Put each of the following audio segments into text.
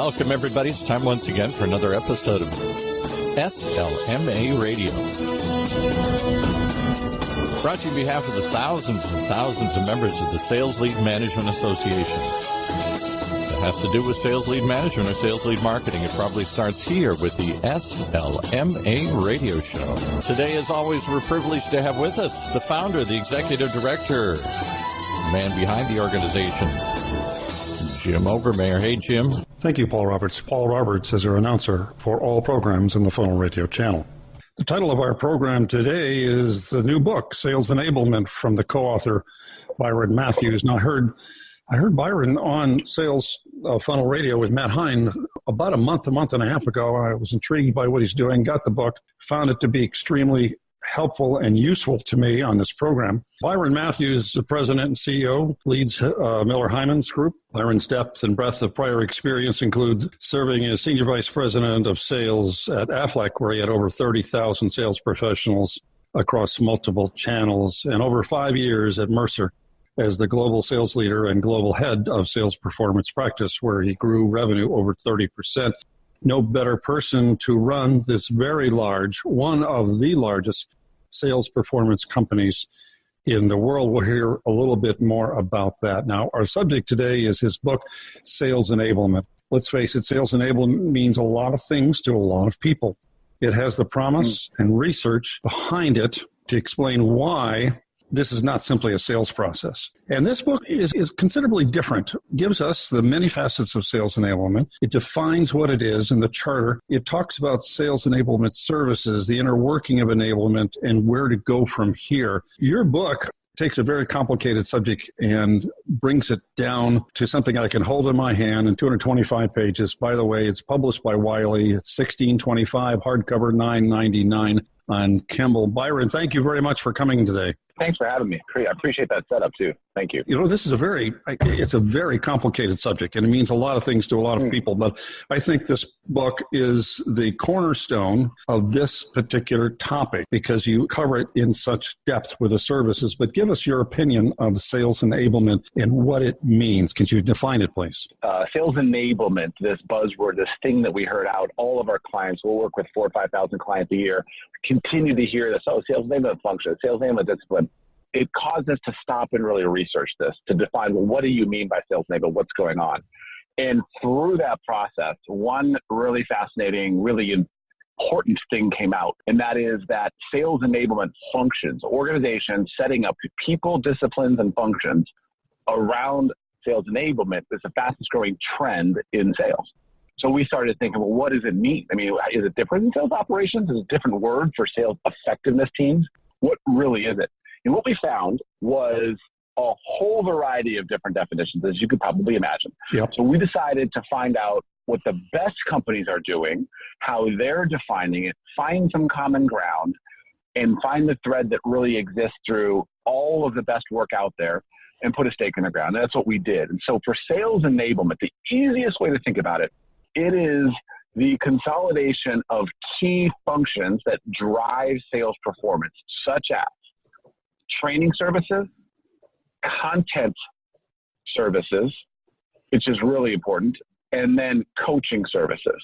Welcome, everybody. It's time once again for another episode of SLMA Radio. Brought to you on behalf of the thousands and thousands of members of the Sales Lead Management Association. It has to do with sales lead management or sales lead marketing. It probably starts here with the SLMA Radio Show. Today, as always, we're privileged to have with us the founder, the executive director, the man behind the organization, Jim Obermayer. Hey, Jim. Thank you, Paul Roberts. Paul Roberts is our announcer for all programs in the Funnel Radio channel. The title of our program today is the new book, Sales Enablement, from the co-author, Byron Matthews. Now, I heard Byron on Sales Funnel Radio with Matt Hein about a month and a half ago. I was intrigued by what he's doing, got the book, found it to be extremely helpful and useful to me on this program. Byron Matthews, the president and CEO, leads Miller Heiman Group. Byron's depth and breadth of prior experience includes serving as senior vice president of sales at Aflac, where he had over 30,000 sales professionals across multiple channels, and over 5 years at Mercer as the global sales leader and global head of sales performance practice, where he grew revenue over 30%. No better person to run this very large, one of the largest sales performance companies in the world. We'll hear a little bit more about that. Now, our subject today is his book, Sales Enablement. Let's face it, sales enablement means a lot of things to a lot of people. It has the promise and research behind it to explain why this is not simply a sales process. And this book is considerably different. It gives us the many facets of sales enablement. It defines what it is in the charter. It talks about sales enablement services, the inner working of enablement, and where to go from here. Your book takes a very complicated subject and brings it down to something I can hold in my hand in 225 pages. By the way, it's published by Wiley. It's $16.25, hardcover $9.99 on Kindle. Byron, thank you very much for coming today. Thanks for having me. I appreciate that setup, too. Thank you. You know, this is it's a very complicated subject, and it means a lot of things to a lot of people. But I think this book is the cornerstone of this particular topic because you cover it in such depth with the services. But give us your opinion of sales enablement and what it means. Could you define it, please? Sales enablement, this buzzword, this thing that we heard out, all of our clients, we'll work with 4,000 or 5,000 clients a year, continue to hear this, sales enablement function, sales enablement discipline. It caused us to stop and really research this, to define, well, what do you mean by sales enablement? What's going on? And through that process, one really fascinating, really important thing came out, and that is that sales enablement functions, organizations setting up people, disciplines, and functions around sales enablement is the fastest growing trend in sales. So we started thinking, well, what does it mean? I mean, is it different in sales operations? Is it a different word for sales effectiveness teams? What really is it? And what we found was a whole variety of different definitions, as you could probably imagine. Yep. So we decided to find out what the best companies are doing, how they're defining it, find some common ground, and find the thread that really exists through all of the best work out there and put a stake in the ground. And that's what we did. And so for sales enablement, the easiest way to think about it, it is the consolidation of key functions that drive sales performance, such as training services, content services, which is really important, and then coaching services,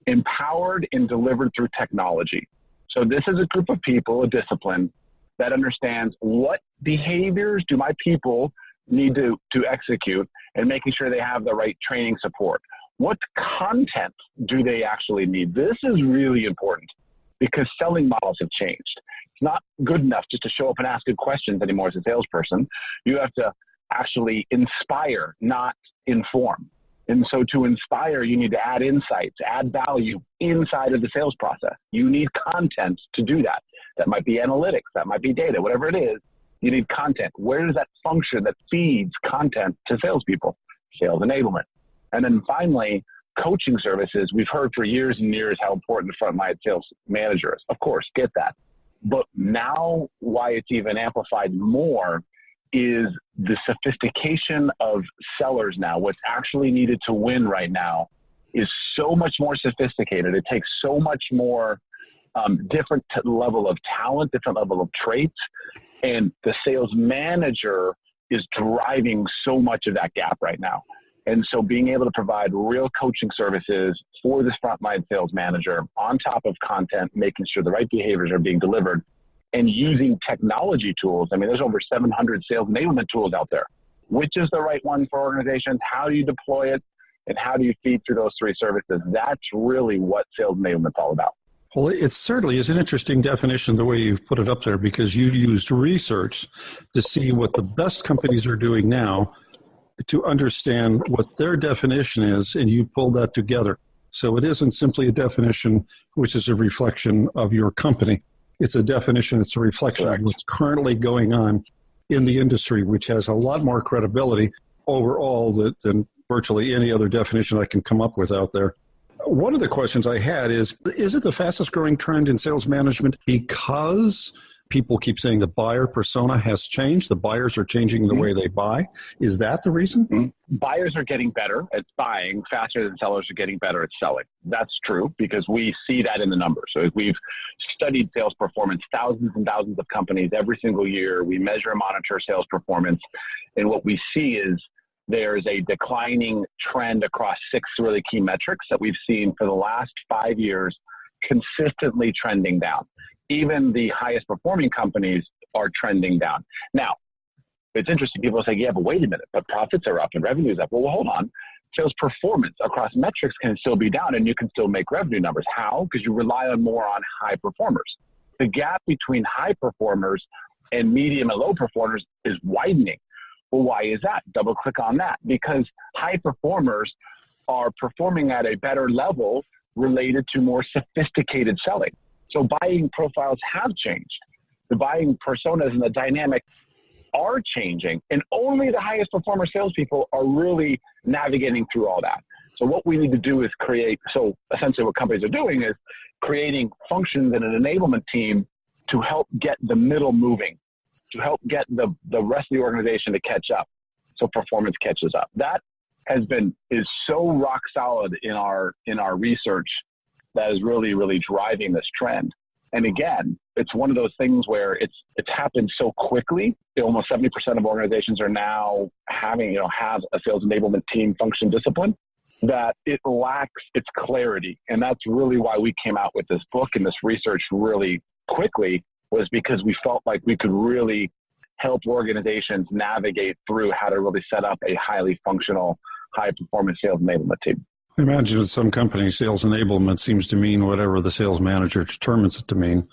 empowered and delivered through technology. So this is a group of people, a discipline, that understands what behaviors do my people need to execute and making sure they have the right training support. What content do they actually need? This is really important because selling models have changed. It's not good enough just to show up and ask good questions anymore as a salesperson. You have to actually inspire, not inform. And so to inspire, you need to add insights, add value inside of the sales process. You need content to do that. That might be analytics, that might be data, whatever it is. You need content. Where does that function that feeds content to salespeople? Sales enablement. And then finally, coaching services. We've heard for years and years how important the frontline sales manager is. Of course, get that. But now why it's even amplified more is the sophistication of sellers now. What's actually needed to win right now is so much more sophisticated. It takes so much more different level of talent, different level of traits. And the sales manager is driving so much of that gap right now. And so being able to provide real coaching services for this frontline sales manager on top of content, making sure the right behaviors are being delivered, and using technology tools. I mean, there's over 700 sales enablement tools out there. Which is the right one for organizations? How do you deploy it? And how do you feed through those three services? That's really what sales enablement is all about. Well, it certainly is an interesting definition, the way you've put it up there, because you used research to see what the best companies are doing now to understand what their definition is, and you pulled that together. So it isn't simply a definition which is a reflection of your company. It's a definition that's a reflection of what's currently going on in the industry, which has a lot more credibility overall than virtually any other definition I can come up with out there. One of the questions I had is it the fastest growing trend in sales management because people keep saying the buyer persona has changed? The buyers are changing the way they buy. Is that the reason? Buyers are getting better at buying faster than sellers are getting better at selling. That's true because we see that in the numbers. So we've studied sales performance, thousands and thousands of companies every single year. We measure and monitor sales performance. And what we see is there's a declining trend across 6 really key metrics that we've seen for the last 5 years, consistently trending down. Even the highest performing companies are trending down. Now, it's interesting. People say, yeah, but wait a minute, but profits are up and revenue is up. Well, hold on. Sales performance across metrics can still be down and you can still make revenue numbers. How? Because you rely on more on high performers. The gap between high performers and medium and low performers is widening. Well, why is that? Double click on that. Because high performers are performing at a better level related to more sophisticated selling. So buying profiles have changed. The buying personas and the dynamic are changing, and only the highest performer salespeople are really navigating through all that. So what we need to do is so essentially what companies are doing is creating functions in an enablement team to help get the middle moving, to help get the rest of the organization to catch up so performance catches up. That is so rock solid in our research that is really, really driving this trend. And again, it's one of those things where it's happened so quickly. Almost 70% of organizations are now have a sales enablement team function discipline that it lacks its clarity. And that's really why we came out with this book and this research really quickly, was because we felt like we could really help organizations navigate through how to really set up a highly functional, high-performance sales enablement team. I imagine with some companies, sales enablement seems to mean whatever the sales manager determines it to mean.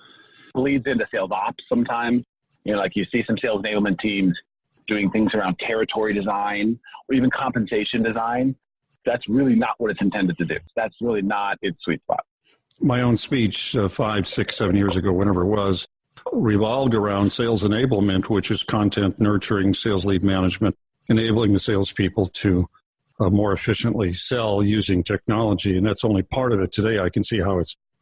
Bleeds into sales ops sometimes. Like you see some sales enablement teams doing things around territory design or even compensation design. That's really not what it's intended to do. That's really not its sweet spot. My own speech 5, 6, 7 years ago, whenever it was, revolved around sales enablement, which is content nurturing, sales lead management, enabling the salespeople to more efficiently sell using technology. And that's only part of it. Today, I can see how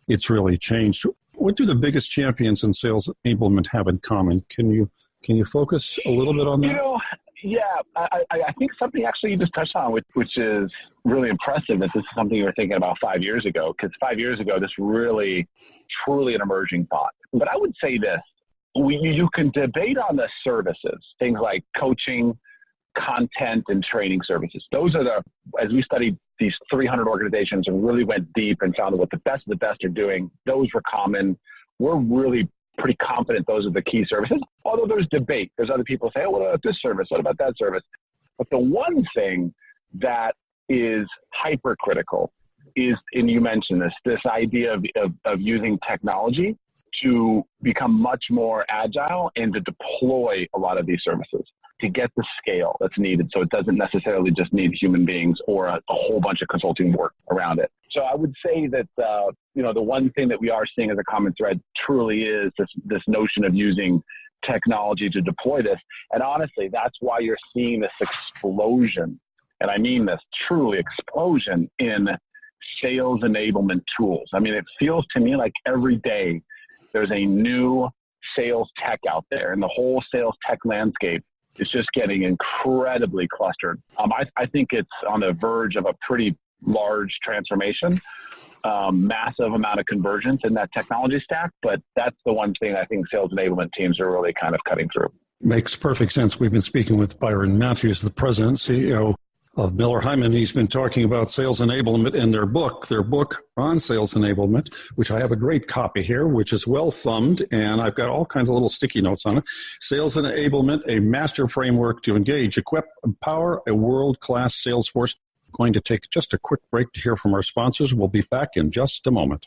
it's really changed. What do the biggest champions in sales enablement have in common? Can you focus a little bit on that? I think something actually you just touched on, which is really impressive, that this is something you were thinking about 5 years ago, because 5 years ago, this really, truly an emerging thought. But I would say this, you can debate on the services, things like coaching, content, and training services. Those are as we studied these 300 organizations and really went deep and found what the best of the best are doing, those were common. We're really pretty confident those are the key services. Although there's debate. There's other people say, oh, what about this service? What about that service? But the one thing that is hypercritical is, and you mentioned this idea of using technology to become much more agile and to deploy a lot of these services to get the scale that's needed. So it doesn't necessarily just need human beings or a whole bunch of consulting work around it. So I would say that, the one thing that we are seeing as a common thread truly is this notion of using technology to deploy this. And honestly, that's why you're seeing this explosion, and I mean this truly explosion, in sales enablement tools. I mean, it feels to me like every day there's a new sales tech out there, and the whole sales tech landscape is just getting incredibly clustered. I think it's on the verge of a pretty large transformation, massive amount of convergence in that technology stack, but that's the one thing I think sales enablement teams are really kind of cutting through. Makes perfect sense. We've been speaking with Byron Matthews, the president and CEO of Miller Heiman. He's been talking about sales enablement in their book on sales enablement, which I have a great copy here, which is well thumbed, and I've got all kinds of little sticky notes on it. Sales Enablement, a master framework to engage, equip, empower a world-class sales force. Going to take just a quick break to hear from our sponsors. We'll be back in just a moment.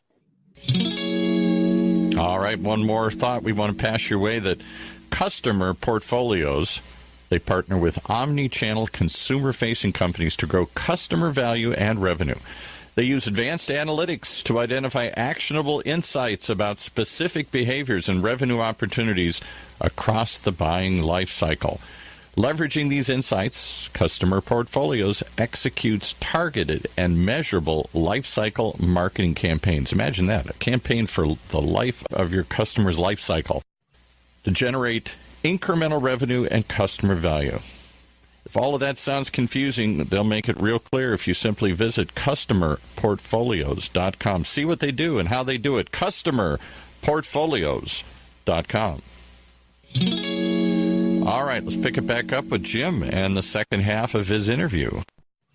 All right, one more thought we want to pass your way, that Customer Portfolios, they partner with omni-channel consumer-facing companies to grow customer value and revenue. They use advanced analytics to identify actionable insights about specific behaviors and revenue opportunities across the buying life cycle. Leveraging these insights, Customer Portfolios executes targeted and measurable lifecycle marketing campaigns. Imagine that, a campaign for the life of your customer's life cycle to generate incremental revenue and customer value. If all of that sounds confusing, they'll make it real clear if you simply visit customerportfolios.com. See what they do and how they do it. customerportfolios.com. All right, let's pick it back up with Jim and the second half of his interview.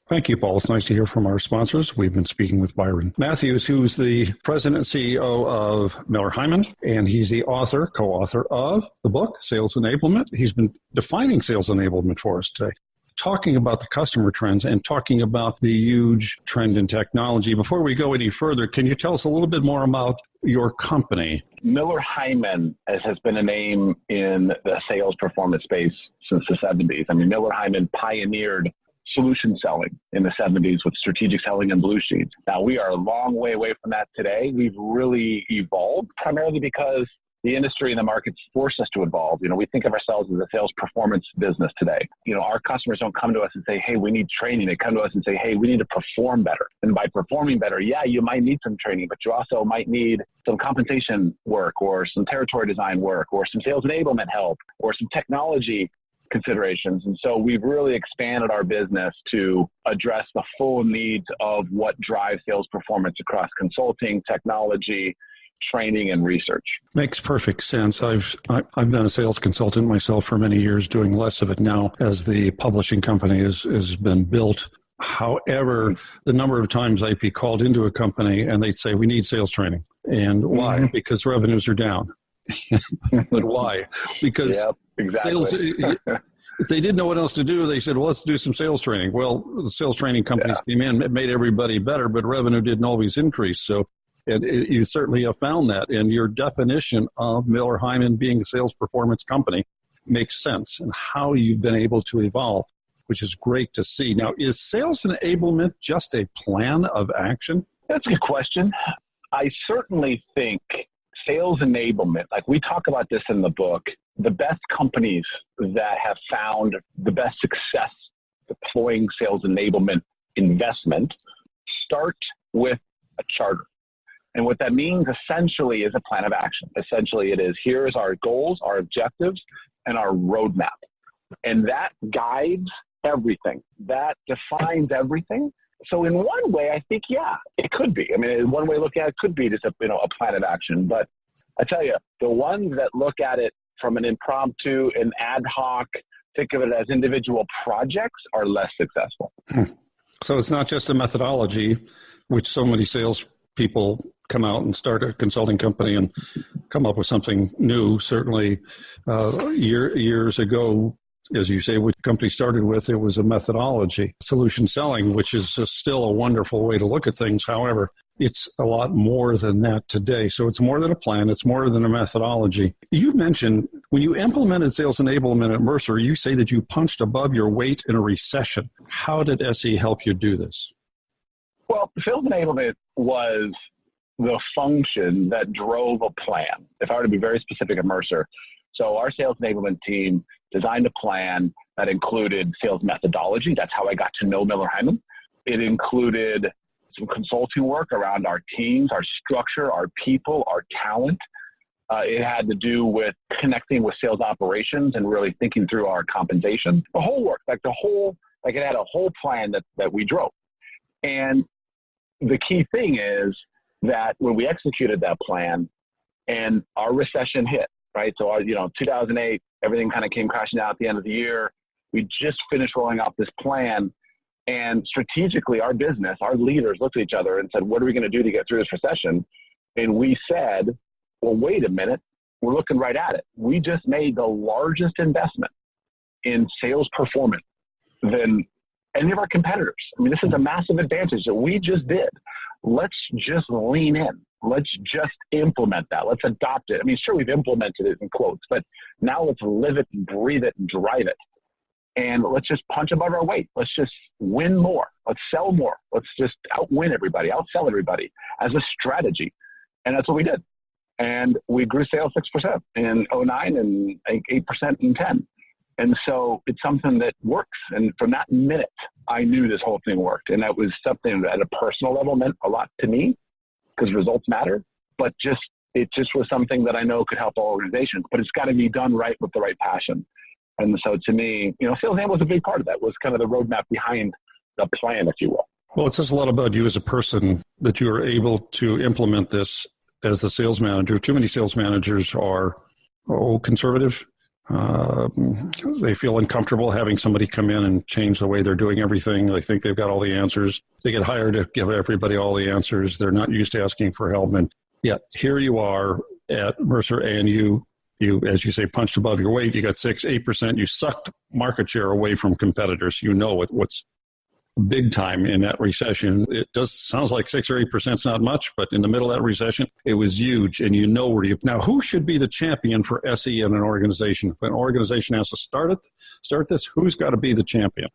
Thank you, Paul. It's nice to hear from our sponsors. We've been speaking with Byron Matthews, who's the president and CEO of Miller Heiman, and he's the co-author of the book, Sales Enablement. He's been defining sales enablement for us today, talking about the customer trends and talking about the huge trend in technology. Before we go any further, can you tell us a little bit more about your company? Miller Heiman has been a name in the sales performance space since the 70s. I mean, Miller Heiman pioneered solution selling in the 70s with strategic selling and blue sheets. Now, we are a long way away from that today. We've really evolved, primarily because the industry and the markets force us to evolve. You know, we think of ourselves as a sales performance business today. You know, our customers don't come to us and say, hey, we need training. They come to us and say, hey, we need to perform better. And by performing better, yeah, you might need some training, but you also might need some compensation work or some territory design work or some sales enablement help or some technology considerations. And so we've really expanded our business to address the full needs of what drives sales performance across consulting, technology, training, and research. Makes perfect sense. I've been a sales consultant myself for many years, doing less of it now as the publishing company has been built. However, the number of times I'd be called into a company and they'd say, we need sales training. And why? Mm-hmm. Because revenues are down. But why? Because exactly. Sales, if they didn't know what else to do, they said, well, let's do some sales training. Well, the sales training companies came in, it made everybody better, but revenue didn't always increase. So you certainly have found that. And your definition of Miller Heiman being a sales performance company makes sense, and how you've been able to evolve, which is great to see. Now, is sales enablement just a plan of action? That's a good question. I certainly think sales enablement, like we talk about this in the book, the best companies that have found the best success deploying sales enablement investment start with a charter. And what that means essentially is a plan of action. Essentially it is, here's our goals, our objectives, and our roadmap. And that guides everything. That defines everything. So in one way, I think, yeah, it could be. I mean, in one way to look at it could be just a plan of action. But I tell you, the ones that look at it from an impromptu and ad hoc, think of it as individual projects, are less successful. So it's not just a methodology, which so many sales people come out and start a consulting company and come up with something new. Certainly years ago, as you say, what the company started with, it was a methodology, solution selling, which is still a wonderful way to look at things. However, it's a lot more than that today. So it's more than a plan. It's more than a methodology. You mentioned when you implemented sales enablement at Mercer, you say that you punched above your weight in a recession. How did SE help you do this? Well, sales enablement was the function that drove a plan. If I were to be very specific at Mercer, so our sales enablement team designed a plan that included sales methodology. That's how I got to know Miller Heiman. It included some consulting work around our teams, our structure, our people, our talent. It had to do with connecting with sales operations and really thinking through our compensation. The whole work, it had a whole plan that we drove. And the key thing is that when we executed that plan and our recession hit, right? So, 2008, everything kind of came crashing down at the end of the year. We just finished rolling out this plan. And strategically, our business, our leaders looked at each other and said, what are we going to do to get through this recession? And we said, well, wait a minute. We're looking right at it. We just made the largest investment in sales performance than any of our competitors. I mean, this is a massive advantage that we just did. Let's just lean in. Let's just implement that. Let's adopt it. I mean, sure, we've implemented it in quotes, but now let's live it and breathe it and drive it. And let's just punch above our weight. Let's just win more. Let's sell more. Let's just outwin everybody, outsell everybody as a strategy. And that's what we did. And we grew sales 6% in 2009 and 8% in 10. And so it's something that works. And from that minute, I knew this whole thing worked. And that was something that at a personal level meant a lot to me because results matter. But it just was something that I know could help all organizations. But it's got to be done right with the right passion. And so to me, Sales Enablement was a big part of that, was kind of the roadmap behind the plan, if you will. Well, it says a lot about you as a person that you are able to implement this as the sales manager. Too many sales managers are conservative. They feel uncomfortable having somebody come in and change the way they're doing everything. They think they've got all the answers. They get hired to give everybody all the answers. They're not used to asking for help. And yet here you are at Mercer, and you, as you say, punched above your weight. You got 6-8%. You sucked market share away from competitors. What's big time in that recession. It sounds like 6 or 8% is not much, but in the middle of that recession, it was huge. And now who should be the champion for SE in an organization? If an organization has to start this, who's got to be the champion?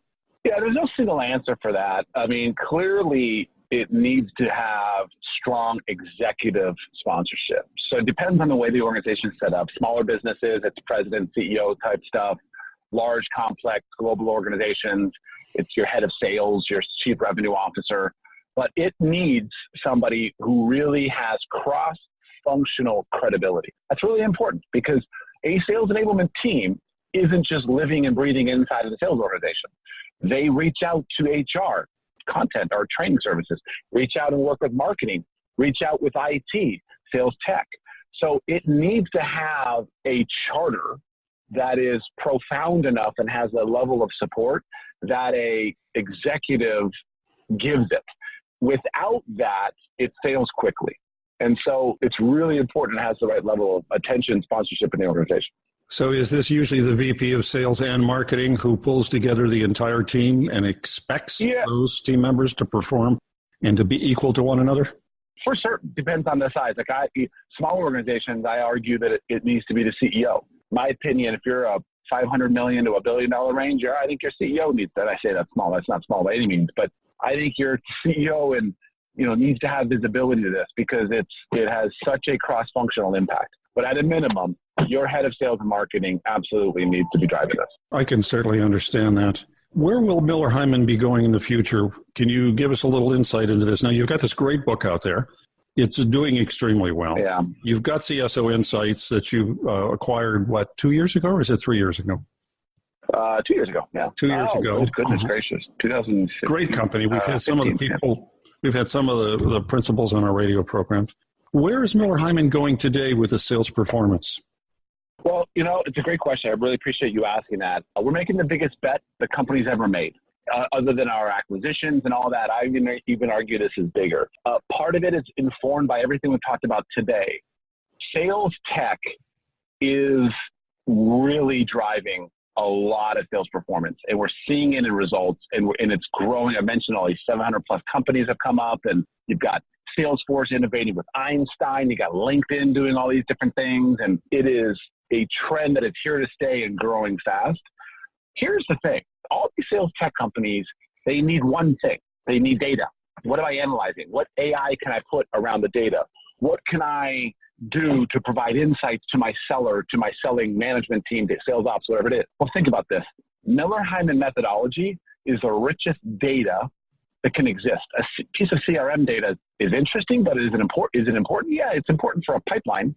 Yeah, there's no single answer for that. I mean, clearly it needs to have strong executive sponsorship. So it depends on the way the organization is set up. Smaller businesses, it's president, CEO type stuff. Large, complex, global organizations, it's your head of sales, your chief revenue officer. But it needs somebody who really has cross-functional credibility. That's really important because a sales enablement team isn't just living and breathing inside of the sales organization. They reach out to HR, content or training services, reach out and work with marketing, reach out with IT, sales tech. So it needs to have a charter that is profound enough and has a level of support that a executive gives it. Without that, it fails quickly. And so it's really important it has the right level of attention, sponsorship in the organization. So is this usually the VP of sales and marketing who pulls together the entire team and expects those team members to perform and to be equal to one another? For certain. Depends on the size. Like small organizations, I argue that it needs to be the CEO. My opinion, if you're a $500 million to $1 billion range, I think your CEO needs that. I say that's small. That's not small by any means, but I think your CEO needs to have visibility to this because it has such a cross-functional impact. But at a minimum, your head of sales and marketing absolutely needs to be driving this. I can certainly understand that. Where will Miller Heiman be going in the future? Can you give us a little insight into this? Now, you've got this great book out there. It's doing extremely well. Yeah. You've got CSO Insights that you acquired, 2 years ago, or is it 3 years ago? 2 years ago, yeah. 2 years ago. Goodness gracious. 2016. Great company. We've had some of the people, we've had some of the principals on our radio programs. Where is Miller Heiman going today with the sales performance? Well, it's a great question. I really appreciate you asking that. We're making the biggest bet the company's ever made. Other than our acquisitions and all that, I even argue this is bigger. Part of it is informed by everything we've talked about today. Sales tech is really driving a lot of sales performance, and we're seeing it in results, and it's growing. I mentioned all these 700 plus companies have come up, and you've got Salesforce innovating with Einstein. You got LinkedIn doing all these different things, and it is a trend that is here to stay and growing fast. Here's the thing. All these sales tech companies, they need one thing. They need data. What am I analyzing? What AI can I put around the data? What can I do to provide insights to my seller, to my selling management team, to sales ops, whatever it is? Well, think about this. Miller Heiman methodology is the richest data that can exist. A piece of CRM data is interesting, but is it important? Yeah, it's important for a pipeline,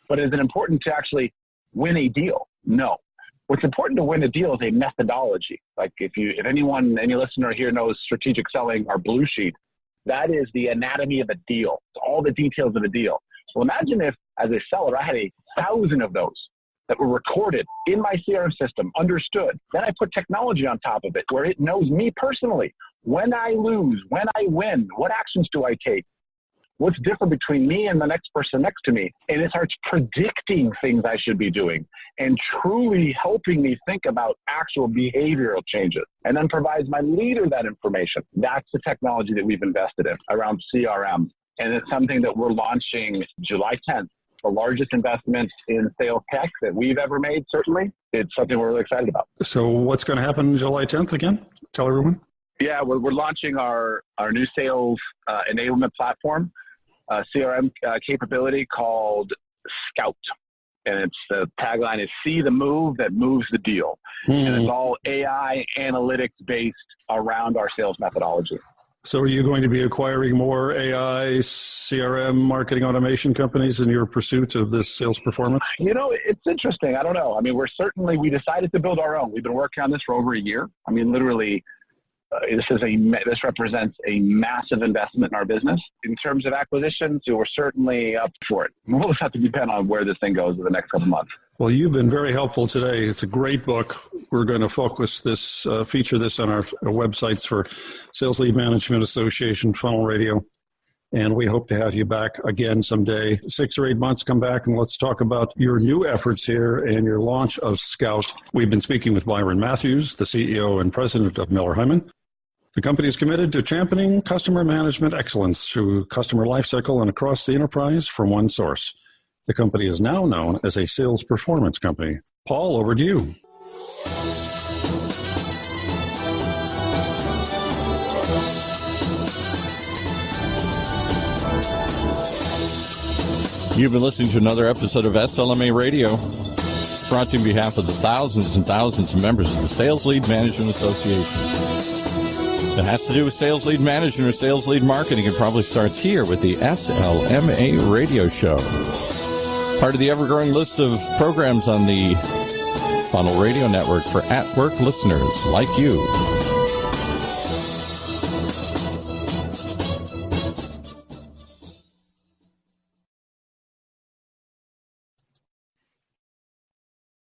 but is it important to actually win a deal? No. What's important to win a deal is a methodology. Like if any listener here knows strategic selling or Blue Sheet, that is the anatomy of a deal. It's all the details of a deal. So imagine if, as a seller, I had 1,000 of those that were recorded in my CRM system, understood. Then I put technology on top of it where it knows me personally. When I lose, when I win, what actions do I take? What's different between me and the next person next to me? And it starts predicting things I should be doing and truly helping me think about actual behavioral changes, and then provides my leader that information. That's the technology that we've invested in around CRM. And it's something that we're launching July 10th, the largest investment in sales tech that we've ever made, certainly. It's something we're really excited about. So what's going to happen July 10th again? Tell everyone. Yeah, we're launching our new sales enablement platform, CRM capability called Scout. And the tagline is "See the move that moves the deal." And it's all AI analytics based around our sales methodology. So are you going to be acquiring more AI, CRM, marketing automation companies in your pursuit of this sales performance? It's interesting. I don't know. I mean, we decided to build our own. We've been working on this for over a year. I mean, literally, this represents a massive investment in our business. In terms of acquisitions, we're certainly up for it. We'll just have to depend on where this thing goes in the next couple of months. Well, you've been very helpful today. It's a great book. We're going to feature this on our websites for Sales Lead Management Association, Funnel Radio. And we hope to have you back again someday. 6 or 8 months, come back and let's talk about your new efforts here and your launch of Scout. We've been speaking with Byron Matthews, the CEO and president of Miller Heiman. The company is committed to championing customer management excellence through customer lifecycle and across the enterprise from one source. The company is now known as a sales performance company. Paul, over to you. You've been listening to another episode of SLMA Radio, brought to you on behalf of the thousands and thousands of members of the Sales Lead Management Association. It has to do with sales lead management or sales lead marketing. It probably starts here with the SLMA Radio Show. Part of the ever-growing list of programs on the Funnel Radio Network for at-work listeners like you.